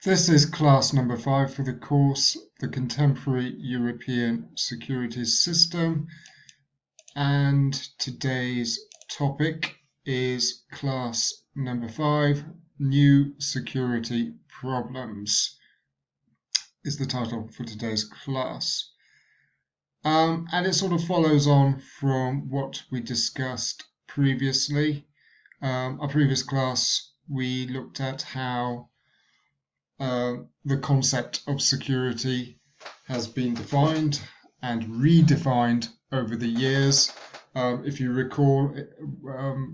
This is class number 5 for the course, The Contemporary European Security System, and today's topic is class number 5, New Security Problems, is the title for today's class. And it sort of follows on from what we discussed previously. Our previous class, we looked at how the concept of security has been defined and redefined over the years. If you recall,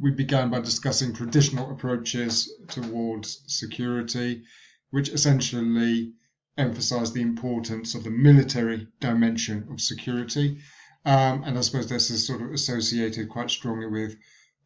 we began by discussing traditional approaches towards security, which essentially emphasize the importance of the military dimension of security. And I suppose this is sort of associated quite strongly with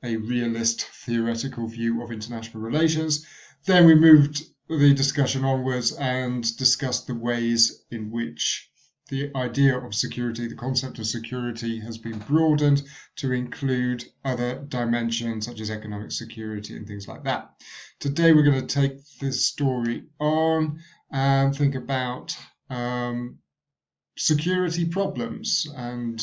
a realist theoretical view of international relations. Then we moved the discussion onwards and discussed the ways in which the idea of security, the concept of security, has been broadened to include other dimensions such as economic security and things like that. Today we're going to take this story on and think about security problems and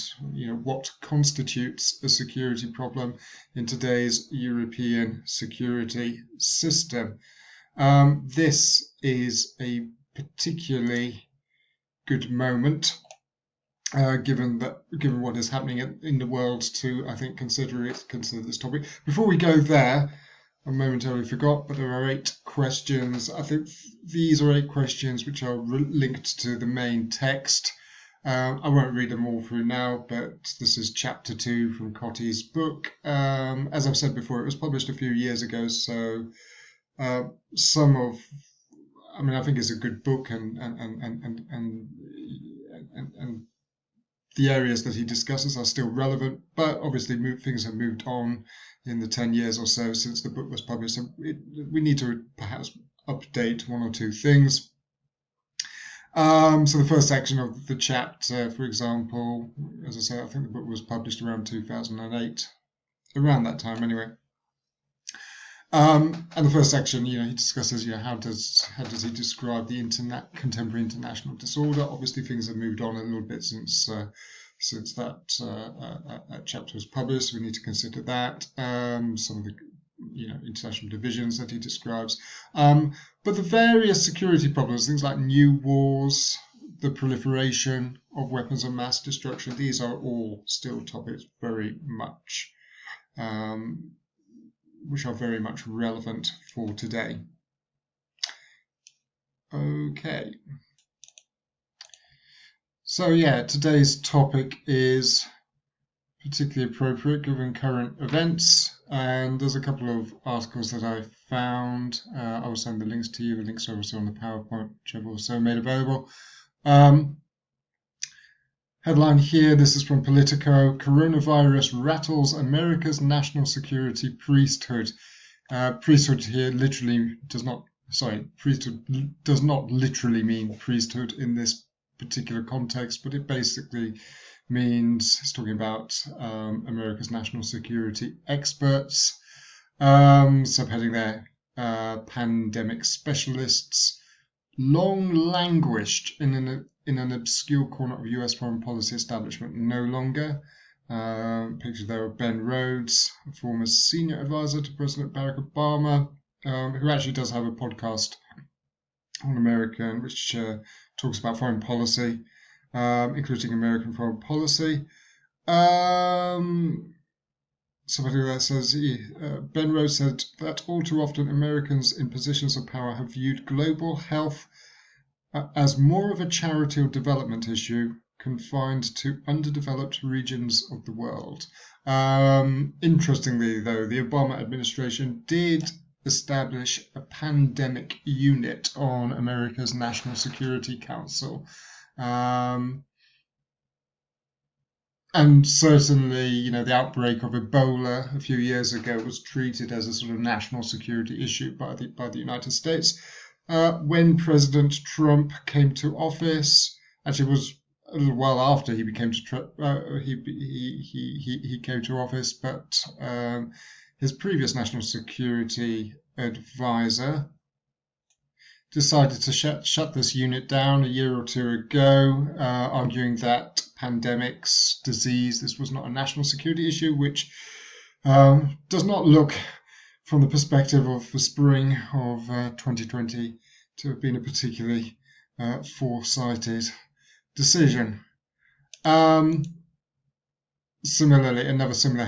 what constitutes a security problem in today's European security system. This is a particularly good moment, given what is happening in the world, to I think consider this topic. Before we go there, I momentarily forgot, but there are 8 questions. I think these are 8 questions which are linked to the main text. I won't read them all through now, but this is chapter 2 from Cotty's book. As I've said before, it was published a few years ago, so I think it's a good book, and the areas that he discusses are still relevant, but obviously things have moved on in the 10 years or so since the book was published. So we need to perhaps update 1 or 2 things. So the first section of the chapter, for example, as I say, I think the book was published around 2008, around that time anyway. And the first section, he discusses, how does he describe the contemporary international disorder? Obviously, things have moved on a little bit since that chapter was published. So we need to consider that. Some of the international divisions that he describes, but the various security problems, things like new wars, the proliferation of weapons of mass destruction, these are all still topics very much. Which are very much relevant for today. Okay. So today's topic is particularly appropriate given current events, and there's a couple of articles that I found. I will send the links to you. The links are obviously on the PowerPoint, which I've also made available. Headline here, this is from Politico, Coronavirus rattles America's national security priesthood. Priesthood here priesthood does not literally mean priesthood in this particular context, but it basically means, it's talking about America's national security experts, subheading there, pandemic specialists, long languished in an obscure corner of US foreign policy establishment, no longer. Picture there of Ben Rhodes, a former senior advisor to President Barack Obama, who actually does have a podcast on American, which talks about foreign policy, including American foreign policy. Somebody there says, Ben Rhodes said that all too often Americans in positions of power have viewed global health as more of a charity or development issue confined to underdeveloped regions of the world. Interestingly, though, the Obama administration did establish a pandemic unit on America's National Security Council. And certainly, the outbreak of Ebola a few years ago was treated as a sort of national security issue by the United States. When President Trump came to office, actually it was a little while after he came to office, but his previous national security advisor decided to shut this unit down a year or two ago, arguing that pandemics, disease, this was not a national security issue, which does not look, from the perspective of the spring of 2020, to have been a particularly foresighted decision. Similarly, another similar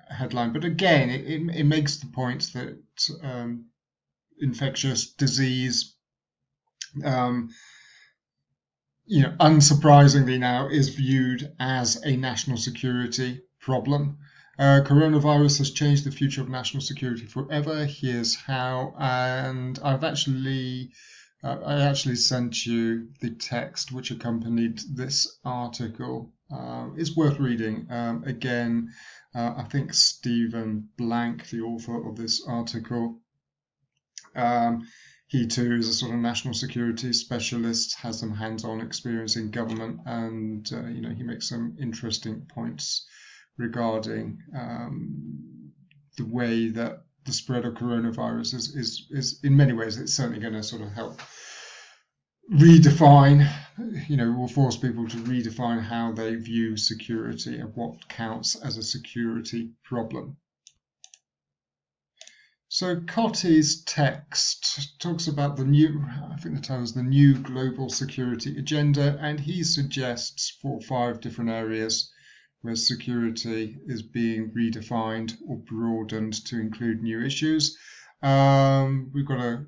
headline, but again, it makes the point that infectious disease, unsurprisingly now, is viewed as a national security problem. Coronavirus has changed the future of national security forever. Here's how, and I actually sent you the text which accompanied this article. It's worth reading. Again, I think Stephen Blank, the author of this article, he too is a sort of national security specialist, has some hands-on experience in government, and he makes some interesting points regarding the way that the spread of coronavirus is in many ways, it's certainly going to sort of help redefine, will force people to redefine how they view security and what counts as a security problem. So Cotty's text talks about the new, I think the title is the new global security agenda, and he suggests 4 or 5 different areas where security is being redefined or broadened to include new issues. We've got a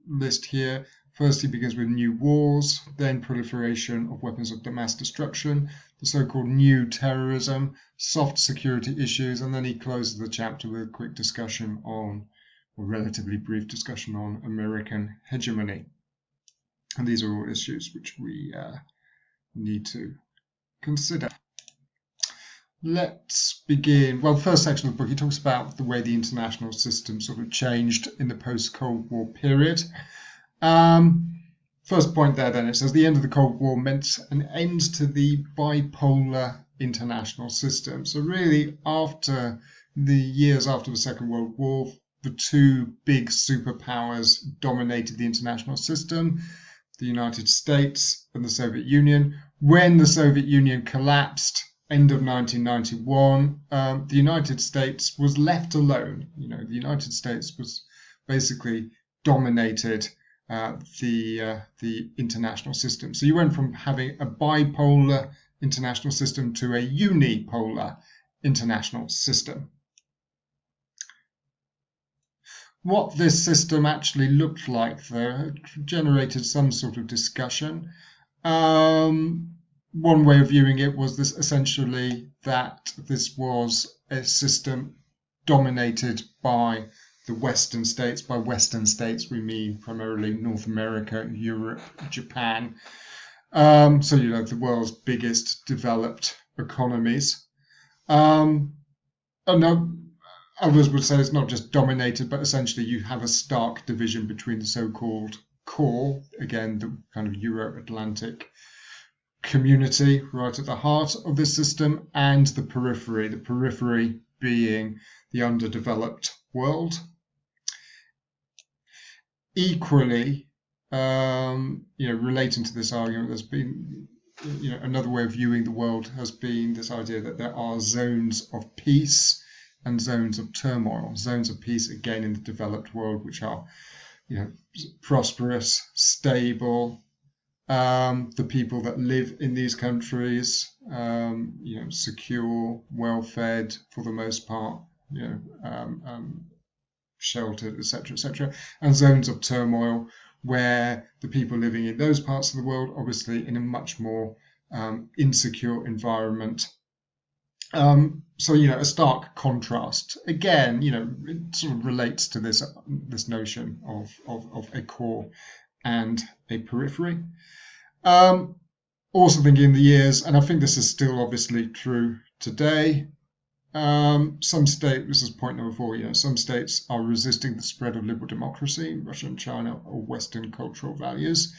list here. First, he begins with new wars, then proliferation of weapons of mass destruction, the so-called new terrorism, soft security issues, and then he closes the chapter with a quick discussion on, or relatively brief discussion on, American hegemony. And these are all issues which we need to consider. Let's begin. Well, first section of the book, he talks about the way the international system sort of changed in the post-Cold War period. First point there then, it says the end of the Cold War meant an end to the bipolar international system. So really, after the years after the Second World War, the 2 big superpowers dominated the international system, the United States and the Soviet Union. When the Soviet Union collapsed, end of 1991, the United States was left alone. The United States was basically dominated the international system. So you went from having a bipolar international system to a unipolar international system. What this system actually looked like, though, generated some sort of discussion. One way of viewing it was this essentially that this was a system dominated by the Western states. By Western states, we mean primarily North America, Europe, Japan. So, the world's biggest developed economies. Others would say it's not just dominated, but essentially you have a stark division between the so-called core, again, the kind of Euro-Atlantic community right at the heart of this system, and the periphery being the underdeveloped world. Equally, relating to this argument, there's been, another way of viewing the world has been this idea that there are zones of peace and zones of turmoil. Zones of peace, again, in the developed world, which are, prosperous, stable. The people that live in these countries, secure, well-fed for the most part, sheltered, etc., and zones of turmoil where the people living in those parts of the world, obviously in a much more insecure environment. So, a stark contrast. Again, it sort of relates to this notion of a core and a periphery. Also thinking in the years, and I think this is still obviously true today, some states, this is point number 4, some states are resisting the spread of liberal democracy, Russia and China, or Western cultural values.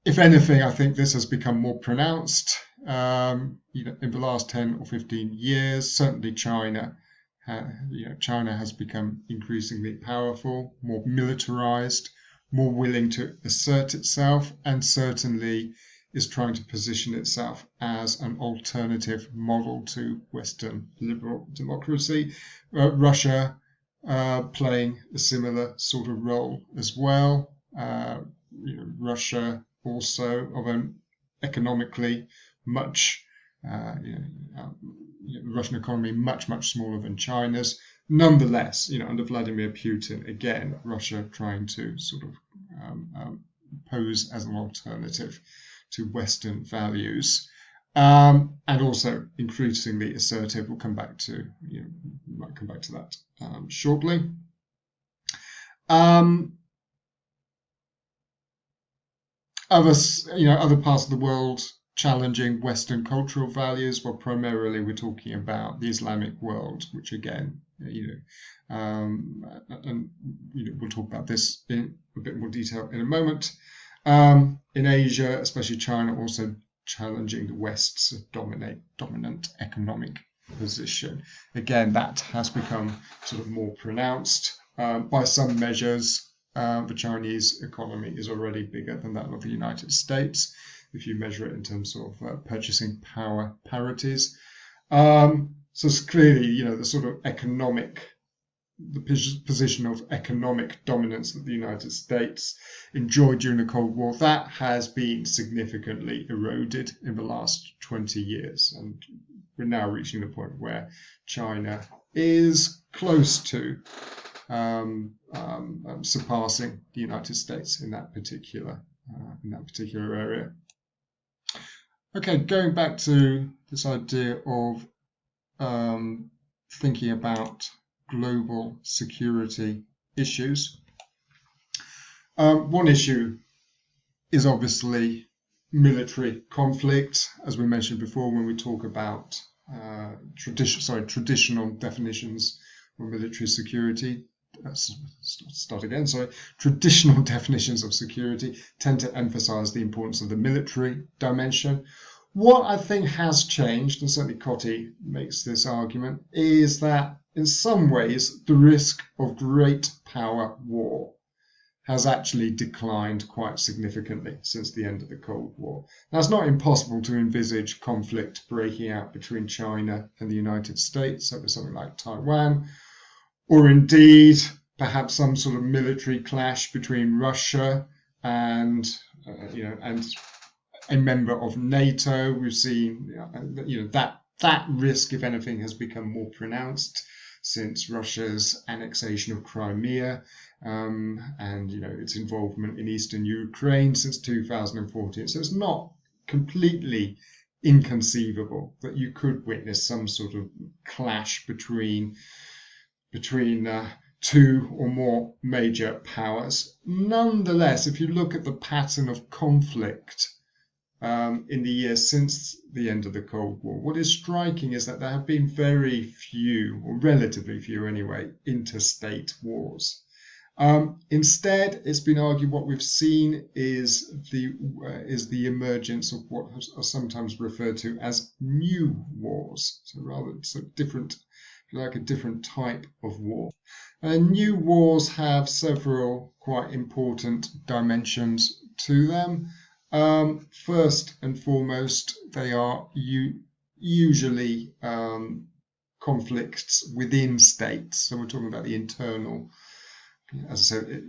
If anything, I think this has become more pronounced, in the last 10 or 15 years. Certainly China has become increasingly powerful, more militarized, more willing to assert itself, and certainly is trying to position itself as an alternative model to Western liberal democracy. Russia playing a similar sort of role as well. Russia also of an economically much, Russian economy much smaller than China's. Nonetheless, under Vladimir Putin, again, Russia trying to sort of pose as an alternative to Western values, and also increasingly assertive. We'll come back to might come back to that shortly. Other parts of the world challenging Western cultural values. Well, primarily we're talking about the Islamic world, which again, we'll talk about this in a bit more detail in a moment. In Asia, especially China, also challenging the West's dominant economic position. Again, that has become sort of more pronounced. By some measures, the Chinese economy is already bigger than that of the United States, if you measure it in terms of purchasing power parities. So it's clearly, the sort of the position of economic dominance that the United States enjoyed during the Cold War, that has been significantly eroded in the last 20 years. And we're now reaching the point where China is close to surpassing the United States in that particular area. Okay, going back to this idea of thinking about global security issues. One issue is obviously military conflict, as we mentioned before when we talk about traditional definitions of military security. Traditional definitions of security tend to emphasize the importance of the military dimension. What I think has changed, and certainly Coty makes this argument, is that in some ways the risk of great power war has actually declined quite significantly since the end of the Cold War. Now, it's not impossible to envisage conflict breaking out between China and the United States over something like Taiwan, or indeed perhaps some sort of military clash between Russia and a member of NATO. We've seen that risk, if anything, has become more pronounced since Russia's annexation of Crimea and its involvement in eastern Ukraine since 2014. So it's not completely inconceivable that you could witness some sort of clash between two or more major powers. Nonetheless, if you look at the pattern of conflict in the years since the end of the Cold War, what is striking is that there have been very few, or relatively few anyway, interstate wars. Instead, it's been argued what we've seen is the emergence of what are sometimes referred to as new wars. So different, like a different type of war. New wars have several quite important dimensions to them. First and foremost, they are usually conflicts within states. So we're talking about the internal, as I said,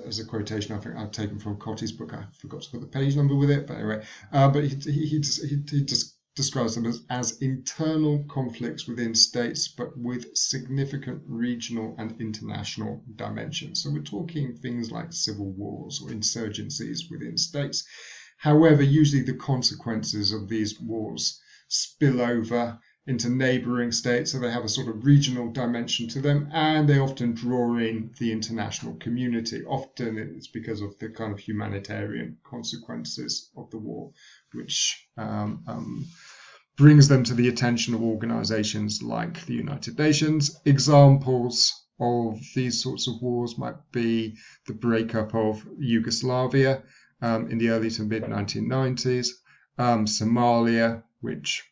as a quotation I think I've taken from Coty's book. I forgot to put the page number with it, but anyway, but he just describes them as internal conflicts within states, but with significant regional and international dimensions. So we're talking things like civil wars or insurgencies within states. However, usually the consequences of these wars spill over into neighboring states, so they have a sort of regional dimension to them, and they often draw in the international community. Often it's because of the kind of humanitarian consequences of the war, which brings them to the attention of organizations like the United Nations. Examples of these sorts of wars might be the breakup of Yugoslavia in the early to mid 1990s, Somalia, which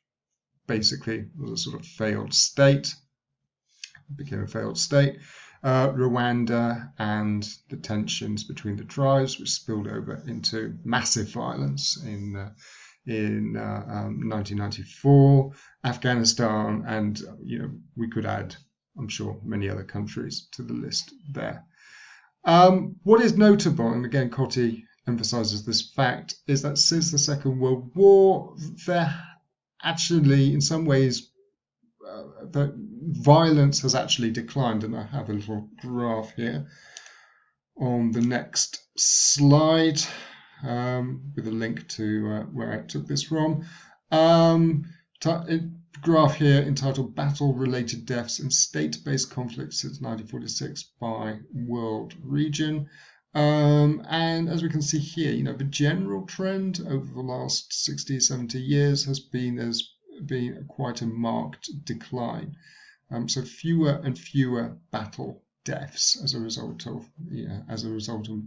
basically was a sort of failed state, became a failed state, Rwanda, and the tensions between the tribes, which spilled over into massive violence in 1994, Afghanistan, and we could add, I'm sure, many other countries to the list there. What is notable, and again Cotti emphasizes this fact, is that since the Second World War, there actually, in some ways, the violence has actually declined, and I have a little graph here on the next slide with a link to where I took this from. Graph here entitled Battle-Related Deaths in State-Based Conflicts since 1946 by World Region. And as we can see here, the general trend over the last 60, 70 years has been quite a marked decline. So fewer and fewer battle deaths as a result of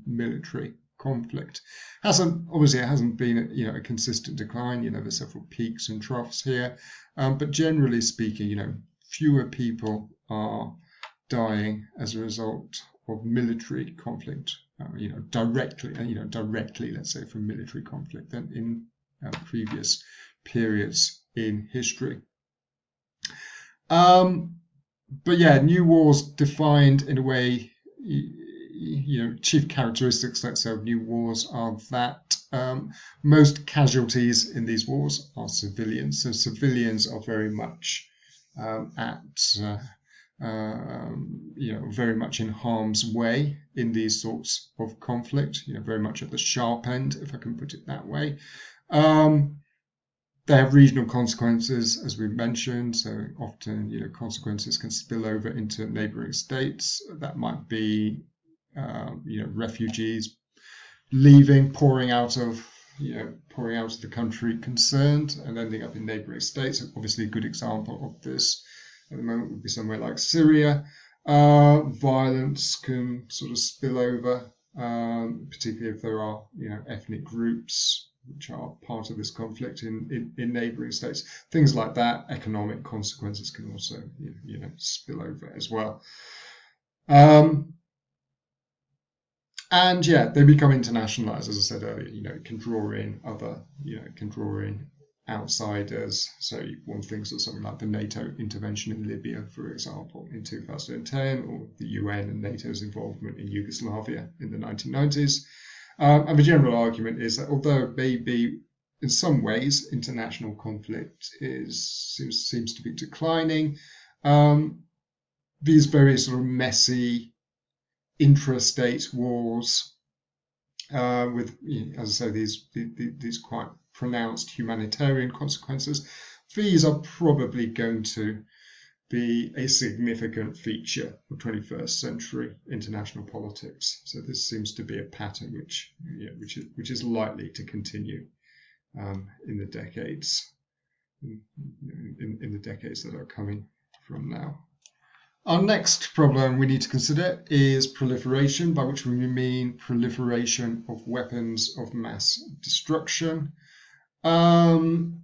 military conflict. It hasn't been a consistent decline. There's several peaks and troughs here, but generally speaking, fewer people are dying as a result of military conflict. Directly, let's say, from military conflict than in previous periods in history. But yeah, new wars defined in a way, chief characteristics, let's say, of new wars are that most casualties in these wars are civilians. So civilians are very much very much in harm's way in these sorts of conflict, very much at the sharp end, if I can put it that way. They have regional consequences, as we mentioned, so often, consequences can spill over into neighboring states. That might be, refugees leaving, pouring out of the country concerned and ending up in neighboring states. Obviously, a good example of this at the moment would be somewhere like Syria. Violence can sort of spill over, particularly if there are, ethnic groups which are part of this conflict in neighboring states. Things like that. Economic consequences can also, spill over as well. And yeah, they become internationalized, as I said earlier. It can draw in other, it can draw in outsiders. So one thinks of something like the NATO intervention in Libya, for example, in 2010, or the UN and NATO's involvement in Yugoslavia in the 1990s. And the general argument is that although maybe in some ways international conflict seems to be declining, these very sort of messy intrastate wars with, as I say, these quite pronounced humanitarian consequences, these are probably going to be a significant feature of 21st century international politics. So this seems to be a pattern which is likely to continue in the decades that are coming from now. Our next problem we need to consider is proliferation, by which we mean proliferation of weapons of mass destruction. Again,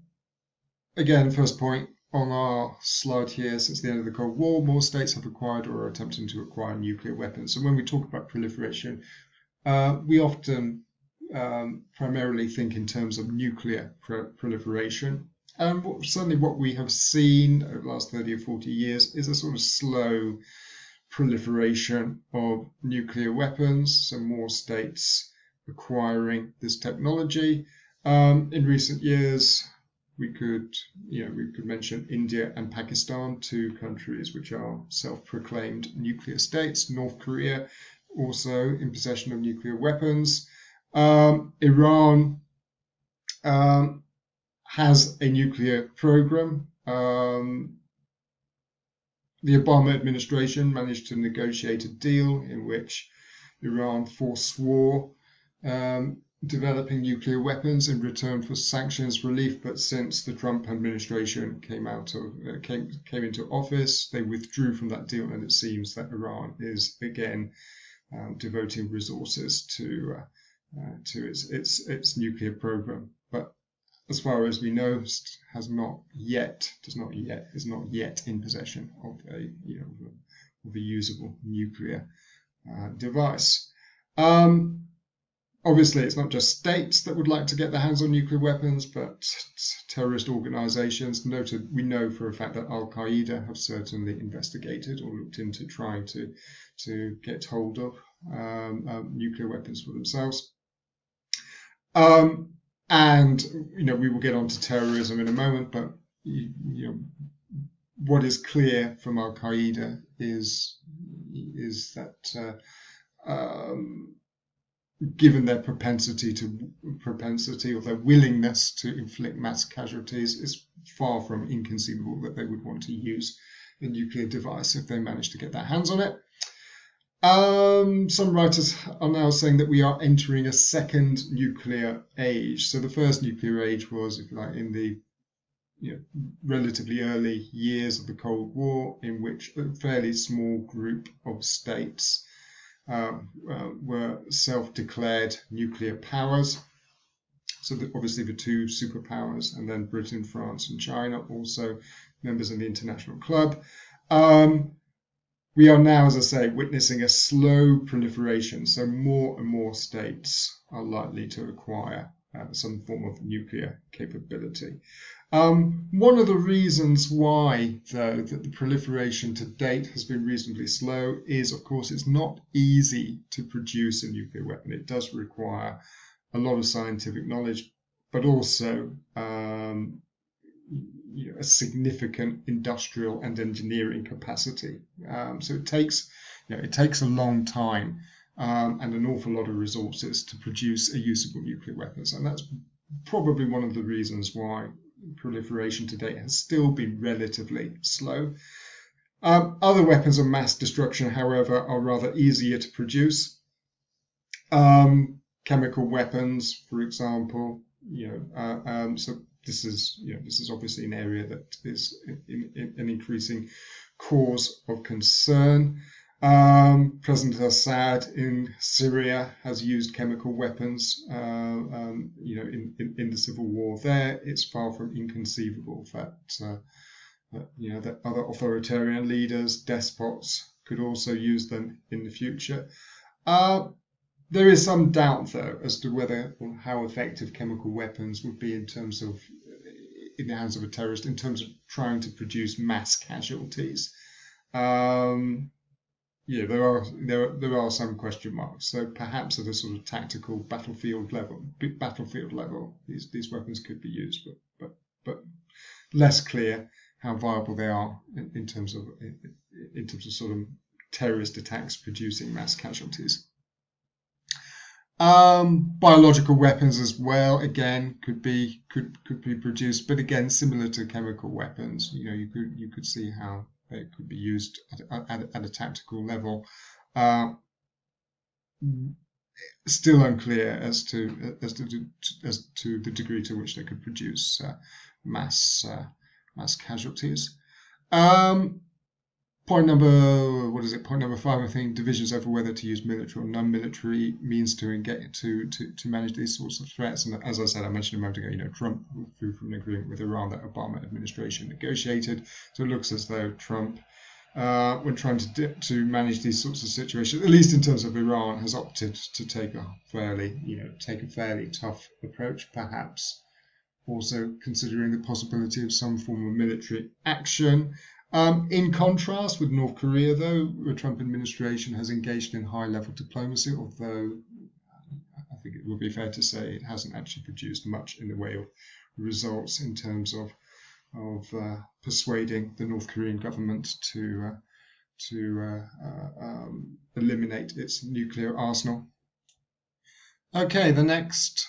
first point on our slide here, since the end of the Cold War, more states have acquired or are attempting to acquire nuclear weapons. So when we talk about proliferation, we often primarily think in terms of nuclear proliferation. And certainly what we have seen over the last 30 or 40 years is a sort of slow proliferation of nuclear weapons, so more states acquiring this technology. In recent years, we could mention India and Pakistan, two countries which are self-proclaimed nuclear states. North Korea also in possession of nuclear weapons. Iran has a nuclear program. The Obama administration managed to negotiate a deal in which Iran forswore developing nuclear weapons in return for sanctions relief, but since the Trump administration came into office, they withdrew from that deal, and it seems that Iran is again devoting resources to its nuclear program. But as far as we know, is not yet in possession of a usable nuclear device. Obviously, it's not just states that would like to get their hands on nuclear weapons, but terrorist organizations. We know for a fact that Al-Qaeda have certainly investigated or looked into trying to get hold of nuclear weapons for themselves. And we will get onto terrorism in a moment, but what is clear from Al-Qaeda is that given their propensity or their willingness to inflict mass casualties, it's far from inconceivable that they would want to use a nuclear device if they manage to get their hands on it. Some writers are now saying that we are entering a second nuclear age. So the first nuclear age was, if you like, in the relatively early years of the Cold War, in which a fairly small group of states were self-declared nuclear powers. So obviously the two superpowers, and then Britain, France, and China, also members of the international club. We are now, as I say, witnessing a slow proliferation. So more and more states are likely to acquire some form of nuclear capability. One of the reasons why, though, that the proliferation to date has been reasonably slow is, of course, it's not easy to produce a nuclear weapon. It does require a lot of scientific knowledge, but also a significant industrial and engineering capacity. So it takes a long time and an awful lot of resources to produce a usable nuclear weapon. And that's probably one of the reasons why proliferation to date has still been relatively slow. Other weapons of mass destruction, however, are rather easier to produce. Chemical weapons, for example, so this is obviously an area that is an increasing cause of concern. President Assad in Syria has used chemical weapons. In the civil war there, it's far from inconceivable that other authoritarian leaders, despots, could also use them in the future. There is some doubt, though, as to whether or how effective chemical weapons would be in the hands of a terrorist, in terms of trying to produce mass casualties. There are some question marks. So perhaps at a sort of tactical battlefield level, these weapons could be used, but less clear how viable they are in terms of sort of terrorist attacks producing mass casualties. Biological weapons as well, again, could be produced, but again, similar to chemical weapons, you could see how they could be used at a tactical level. Still unclear as to the degree to which they could produce mass casualties. Point number 5, I think, divisions over whether to use military or non-military means to manage these sorts of threats. And as I said, I mentioned a moment ago, Trump withdrew from an agreement with Iran that Obama administration negotiated. So it looks as though Trump, when trying to manage these sorts of situations, at least in terms of Iran, has opted to take a fairly tough approach, perhaps also considering the possibility of some form of military action. In contrast with North Korea, though, the Trump administration has engaged in high-level diplomacy, although I think it would be fair to say it hasn't actually produced much in the way of results in terms of persuading the North Korean government to eliminate its nuclear arsenal. Okay, the next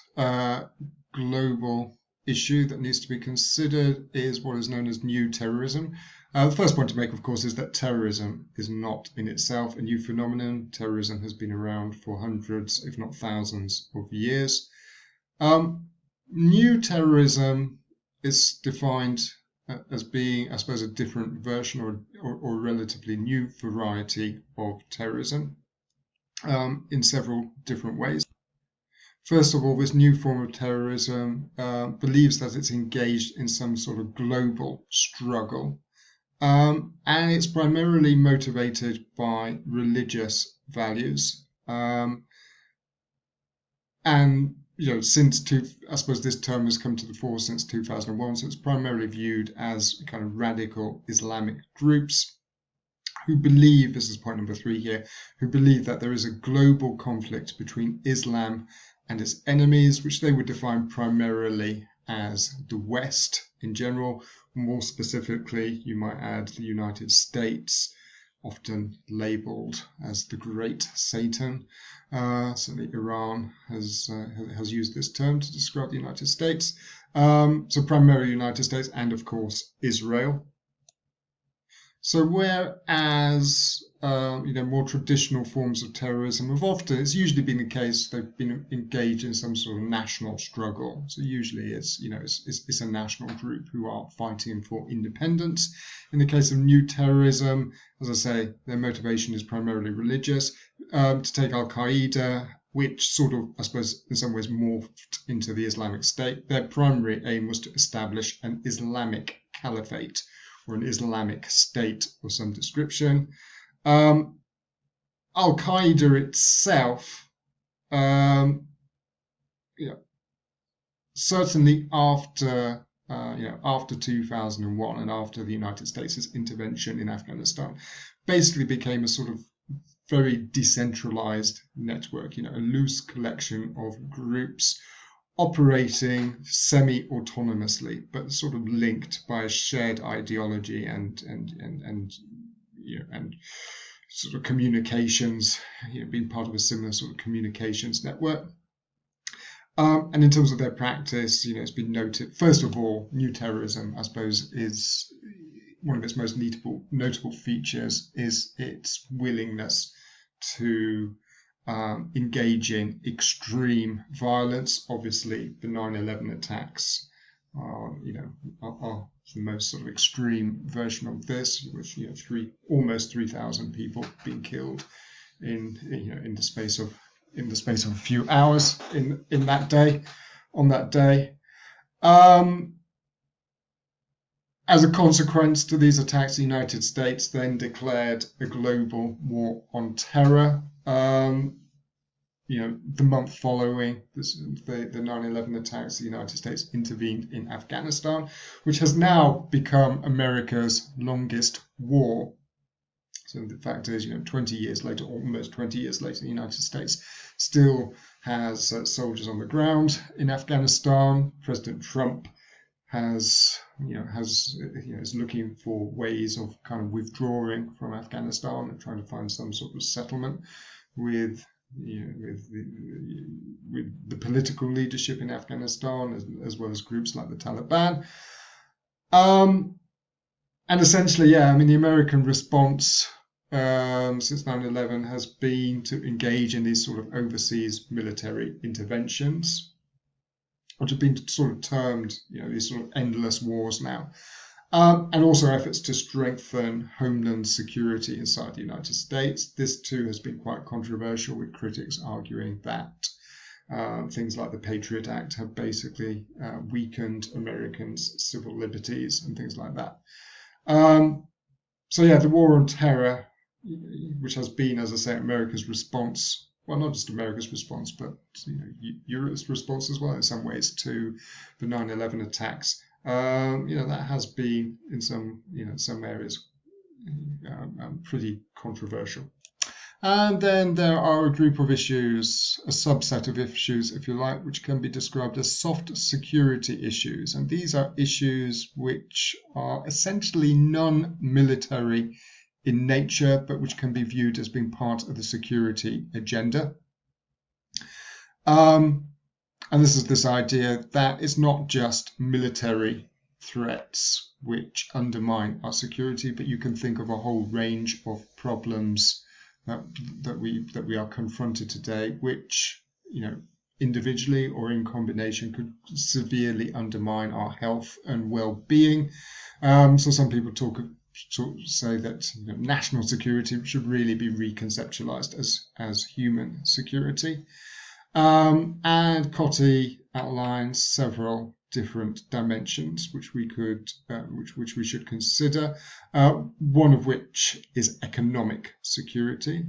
global issue that needs to be considered is what is known as new terrorism. The first point to make, of course, is that terrorism is not in itself a new phenomenon. Terrorism has been around for hundreds, if not thousands, of years. New terrorism is defined as being, I suppose, a different version or relatively new variety of terrorism in several different ways. First of all, this new form of terrorism believes that it's engaged in some sort of global struggle And it's primarily motivated by religious values. And I suppose this term has come to the fore since 2001, so it's primarily viewed as kind of radical Islamic groups who believe, this is point number 3 here, who believe that there is a global conflict between Islam and its enemies, which they would define primarily as the West in general. More specifically, you might add the United States, often labeled as the Great Satan. Certainly Iran has used this term to describe the United States. So primarily United States and, of course, Israel. So whereas more traditional forms of terrorism it's usually been the case they've been engaged in some sort of national struggle. So usually it's a national group who are fighting for independence. In the case of new terrorism, as I say, their motivation is primarily religious. To take Al-Qaeda, which sort of, I suppose, in some ways morphed into the Islamic State, their primary aim was to establish an Islamic caliphate, or an Islamic state of some description. Al-Qaeda itself, certainly after 2001 and after the United States' intervention in Afghanistan, basically became a sort of very decentralized network, a loose collection of groups operating semi-autonomously, but sort of linked by a shared ideology and sort of communications, being part of a similar sort of communications network. And in terms of their practice, it's been noted. First of all, new terrorism, I suppose, is one of its most notable features is its willingness to engage in extreme violence. Obviously, the 9/11 attacks are the most sort of extreme version of this, with almost 3,000 people being killed in the space of a few hours on that day. As a consequence to these attacks, the United States then declared a global war on terror. The month following the 9/11 attacks, the United States intervened in Afghanistan, which has now become America's longest war. So the fact is, 20 years later, almost 20 years later, the United States still has soldiers on the ground in Afghanistan. President Trump is looking for ways of kind of withdrawing from Afghanistan and trying to find some sort of settlement with the political leadership in Afghanistan, as well as groups like the Taliban. And essentially, the American response since 9/11 has been to engage in these sort of overseas military interventions, which have been sort of termed, these sort of endless wars now. And also efforts to strengthen homeland security inside the United States. This too has been quite controversial, with critics arguing that things like the Patriot Act have basically weakened Americans' civil liberties and things like that. The war on terror, which has been, as I say, America's response. Well, not just America's response, but Europe's response as well in some ways to the 9/11 attacks. That has been in some areas pretty controversial. And then there are a group of issues, a subset of issues, if you like, which can be described as soft security issues. And these are issues which are essentially non-military in nature, but which can be viewed as being part of the security agenda. And this is this idea that it's not just military threats which undermine our security, but you can think of a whole range of problems that we are confronted today, which individually or in combination could severely undermine our health and well-being. So some people say that national security should really be reconceptualized as human security. And Coty outlines several different dimensions which we could which we should consider. One of which is economic security.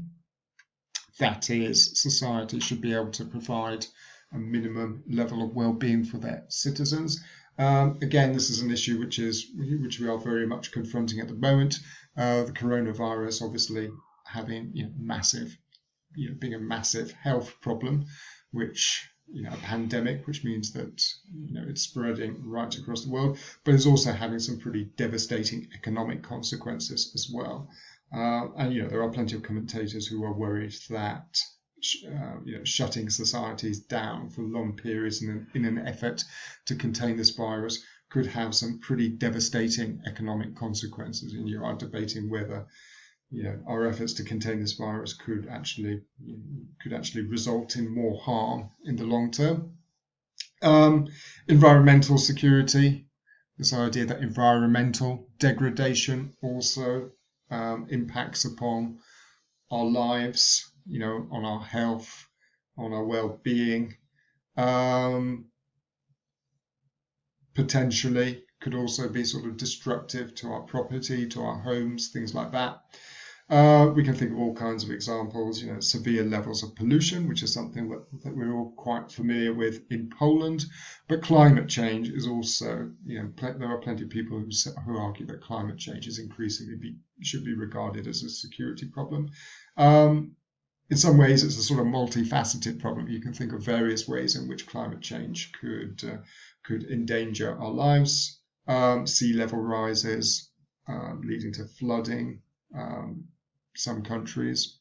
That is, society should be able to provide a minimum level of well-being for their citizens. Again, this is an issue which we are very much confronting at the moment. The coronavirus, obviously, having being a massive health problem, which a pandemic, which means that it's spreading right across the world, but it's also having some pretty devastating economic consequences as well. And there are plenty of commentators who are worried that shutting societies down for long periods in an effort to contain this virus could have some pretty devastating economic consequences. And you are debating whether our efforts to contain this virus could actually result in more harm in the long term. Environmental security, this idea that environmental degradation also impacts upon our lives, on our health, on our well-being, potentially could also be sort of destructive to our property, to our homes, things like that. We can think of all kinds of examples, severe levels of pollution, which is something that we're all quite familiar with in Poland. But climate change is also, there are plenty of people who argue that climate change is increasingly should be regarded as a security problem. In some ways, it's a sort of multifaceted problem. You can think of various ways in which climate change could endanger our lives. Sea level rises leading to flooding. Some countries,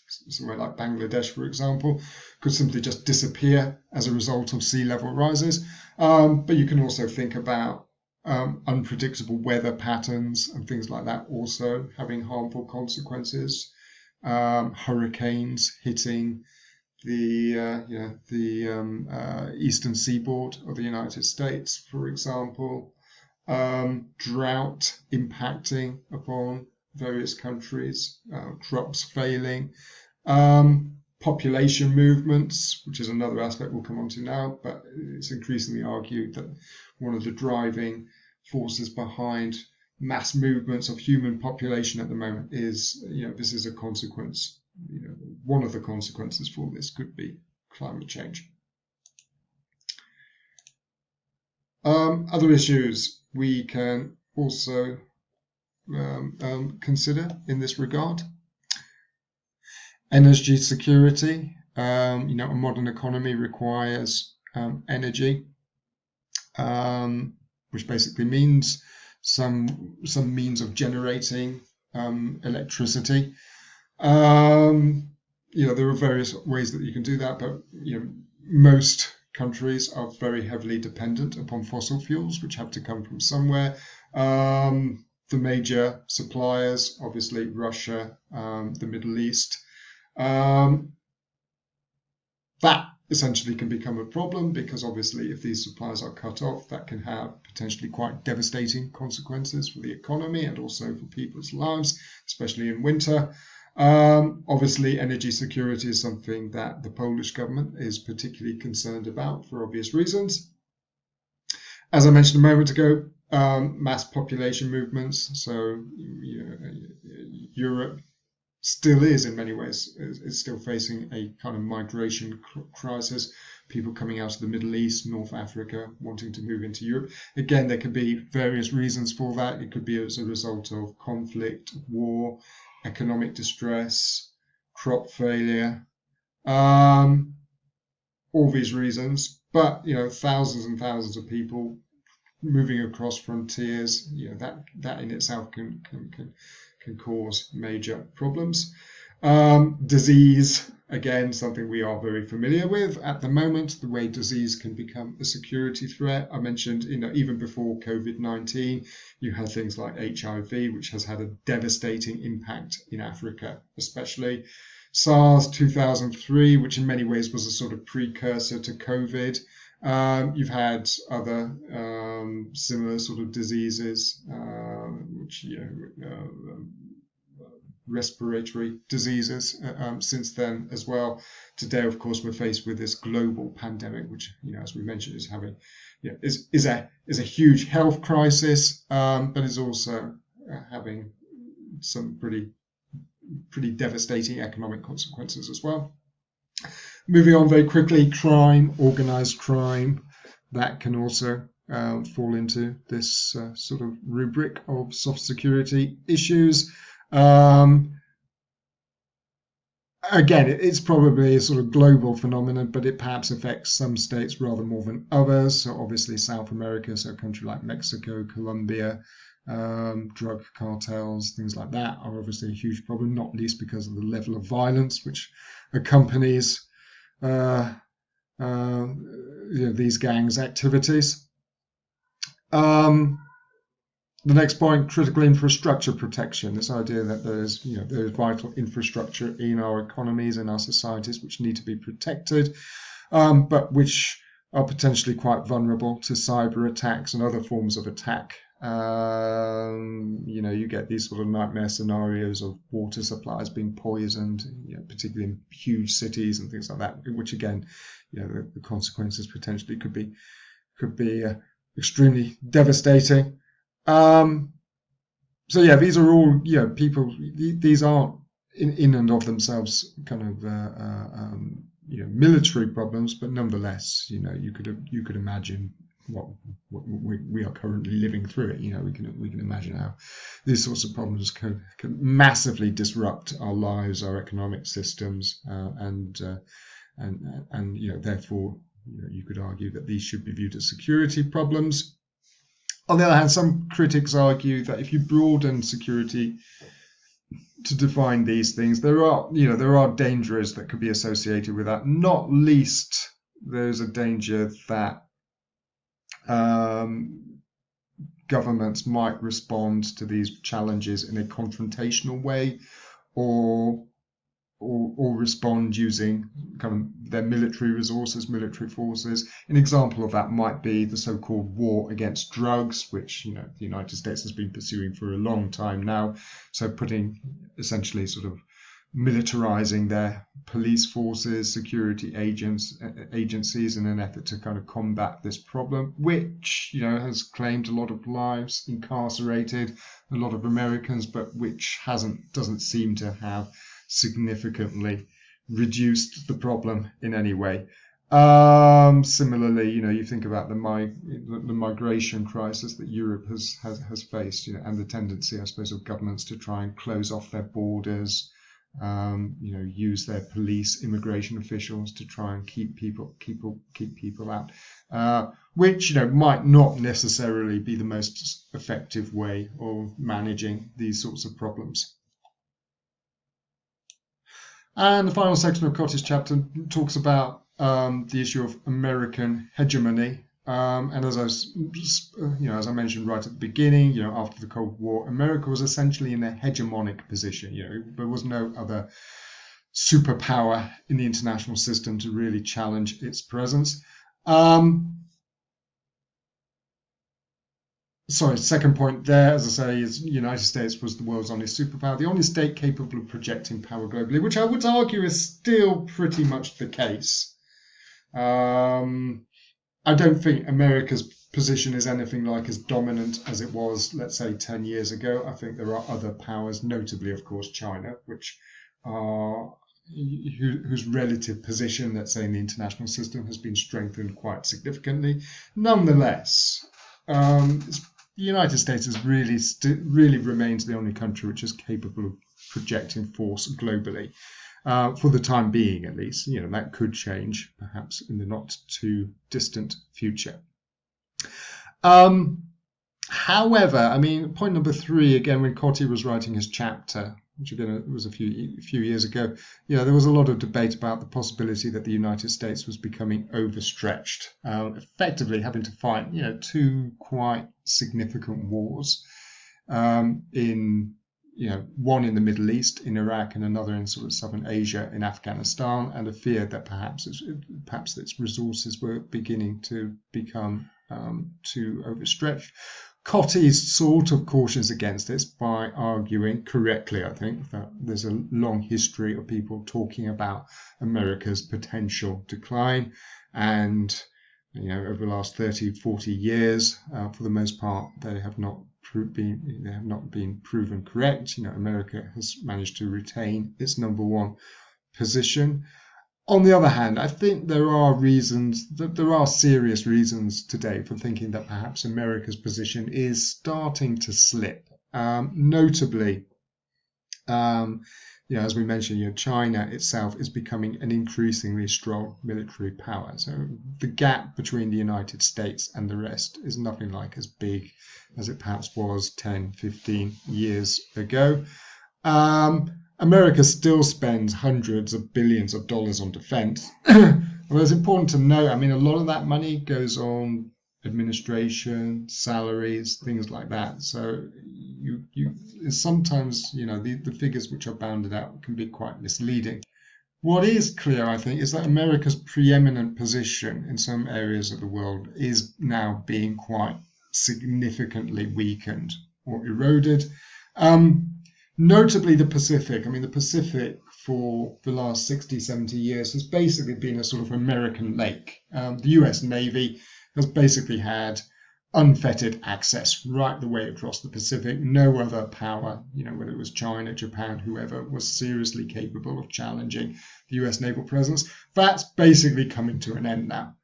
somewhere like Bangladesh, for example, could simply just disappear as a result of sea level rises. But you can also think about unpredictable weather patterns and things like that also having harmful consequences. Hurricanes hitting the eastern seaboard of the United States, for example. Drought impacting upon various countries, crops failing, population movements, which is another aspect we'll come on to now, but it's increasingly argued that one of the driving forces behind mass movements of human population at the moment is, this is a consequence, one of the consequences for this could be climate change. Other issues we can also consider in this regard. Energy security. A modern economy requires energy, which basically means some means of generating electricity. There are various ways that you can do that, but most countries are very heavily dependent upon fossil fuels, which have to come from somewhere. The major suppliers, obviously Russia, the Middle East. That essentially can become a problem because obviously if these supplies are cut off, that can have potentially quite devastating consequences for the economy and also for people's lives, especially in winter. Obviously, energy security is something that the Polish government is particularly concerned about for obvious reasons. As I mentioned a moment ago, mass population movements. So Europe still is, in many ways, is still facing a kind of migration crisis. People coming out of the Middle East, North Africa, wanting to move into Europe. Again, there could be various reasons for that. It could be as a result of conflict, war, economic distress, crop failure, all these reasons. But thousands and thousands of people moving across frontiers, that in itself can cause major problems. Disease, again, something we are very familiar with at the moment, the way disease can become a security threat. I mentioned, even before COVID-19, you had things like HIV, which has had a devastating impact in Africa, especially. SARS 2003, which in many ways was a sort of precursor to COVID. You've had other similar sort of diseases, which respiratory diseases since then as well. Today, of course, we're faced with this global pandemic, which, as we mentioned, is having, is a huge health crisis, but is also having some pretty devastating economic consequences as well. Moving on very quickly, crime, organized crime, that can also fall into this sort of rubric of soft security issues. Again, it's probably a sort of global phenomenon, but it perhaps affects some states rather more than others. So obviously South America, so a country like Mexico, Colombia, drug cartels, things like that are obviously a huge problem, not least because of the level of violence which accompanies these gangs' activities. The next point, critical infrastructure protection. This idea that there is vital infrastructure in our economies and our societies which need to be protected, but which are potentially quite vulnerable to cyber attacks and other forms of attack. You get these sort of nightmare scenarios of water supplies being poisoned, particularly in huge cities and things like that, which again, the consequences potentially could be extremely devastating. These are all, people, these aren't in and of themselves kind of, military problems, but nonetheless, you could imagine what we are currently living through it. We can imagine how these sorts of problems can massively disrupt our lives, our economic systems, and therefore, you could argue that these should be viewed as security problems. On the other hand, some critics argue that if you broaden security to define these things, there are dangers that could be associated with that. Not least, there's a danger that governments might respond to these challenges in a confrontational way, or respond using kind of their military resources, military forces. An example of that might be the so-called war against drugs, which the United States has been pursuing for a long time now. So putting essentially sort of militarizing their police forces, security agencies in an effort to kind of combat this problem, which has claimed a lot of lives, incarcerated a lot of Americans, but which doesn't seem to have significantly reduced the problem in any way. Similarly, you think about the migration crisis that Europe has faced, and the tendency, I suppose, of governments to try and close off their borders, use their police, immigration officials to try and keep people out, which might not necessarily be the most effective way of managing these sorts of problems. And the final section of Cotty's chapter talks about the issue of American hegemony. And as I mentioned right at the beginning, after the Cold War, America was essentially in a hegemonic position. There was no other superpower in the international system to really challenge its presence. Second point there, as I say, is the United States was the world's only superpower, the only state capable of projecting power globally, which I would argue is still pretty much the case. I don't think America's position is anything like as dominant as it was, let's say, 10 years ago. I think there are other powers, notably, of course, China, whose relative position, let's say, in the international system has been strengthened quite significantly. Nonetheless, the United States is really remains the only country which is capable of projecting force globally, for the time being, at least. That could change, perhaps, in the not too distant future. However, point number 3, again, when Cotty was writing his chapter, which again was a few years ago, there was a lot of debate about the possibility that the United States was becoming overstretched, effectively having to fight, 2 quite significant wars, in one in the Middle East, in Iraq, and another in sort of southern Asia, in Afghanistan, and a fear that perhaps its resources were beginning to become too overstretched, Cotty's sort of cautions against this by arguing, correctly I think, that there's a long history of people talking about America's potential decline, and over the last 30, 40 years, for the most part, they have not been proven correct. America has managed to retain its number one position. On the other hand, I think there are serious reasons today for thinking that perhaps America's position is starting to slip. Notably, as we mentioned, China itself is becoming an increasingly strong military power. So the gap between the United States and the rest is nothing like as big as it perhaps was 10, 15 years ago. America still spends hundreds of billions of dollars on defense. Well, it's important to note, a lot of that money goes on administration, salaries, things like that. So you sometimes, the figures which are bounded out can be quite misleading. What is clear, I think, is that America's preeminent position in some areas of the world is now being quite significantly weakened or eroded. Notably the Pacific. The Pacific for the last 60, 70 years has basically been a sort of American lake. The US Navy has basically had unfettered access right the way across the Pacific. No other power, whether it was China, Japan, whoever, was seriously capable of challenging the US naval presence. That's basically coming to an end now.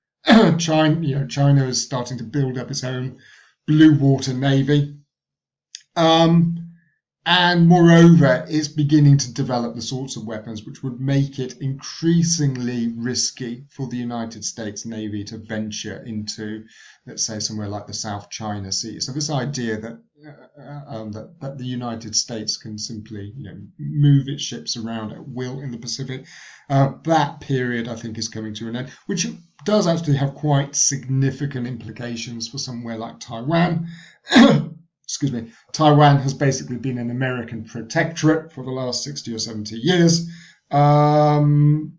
China is starting to build up its own blue water navy. And moreover, it's beginning to develop the sorts of weapons which would make it increasingly risky for the United States Navy to venture into, let's say, somewhere like the South China Sea. So this idea that that the United States can simply, move its ships around at will in the Pacific, that period I think is coming to an end, which does actually have quite significant implications for somewhere like Taiwan. Excuse me, Taiwan has basically been an American protectorate for the last 60 or 70 years, and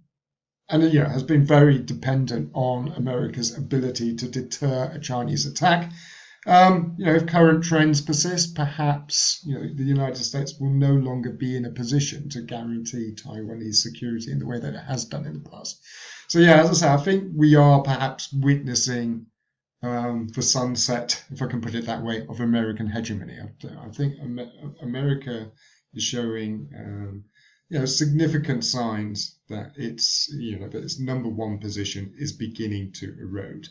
has been very dependent on America's ability to deter a Chinese attack. If current trends persist, perhaps the United States will no longer be in a position to guarantee Taiwanese security in the way that it has done in the past. So as I say, I think we are perhaps witnessing the sunset, if I can put it that way, of American hegemony. I think America is showing significant signs that its number one position is beginning to erode.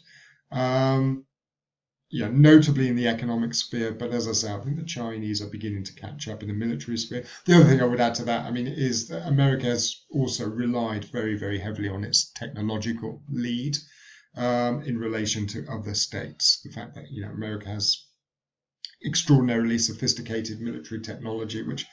Notably in the economic sphere, but as I say, I think the Chinese are beginning to catch up in the military sphere. The other thing I would add to that, is that America has also relied very, very heavily on its technological lead. In relation to other states. The fact that America has extraordinarily sophisticated military technology, which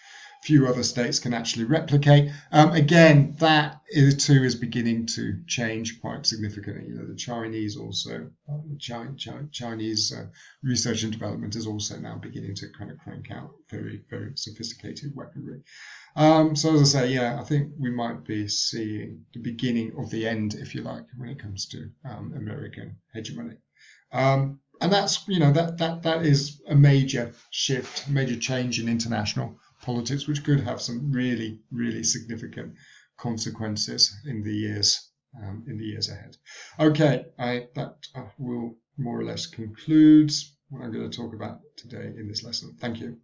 few other states can actually replicate. Again, that too is beginning to change quite significantly. The Chinese also, Chinese research and development is also now beginning to kind of crank out very, very sophisticated weaponry. So as I say, I think we might be seeing the beginning of the end, if you like, when it comes to American hegemony. And that's, that is a major shift, major change in international politics, which could have some really, really significant consequences in the years ahead. Okay, that will more or less conclude what I'm going to talk about today in this lesson. Thank you.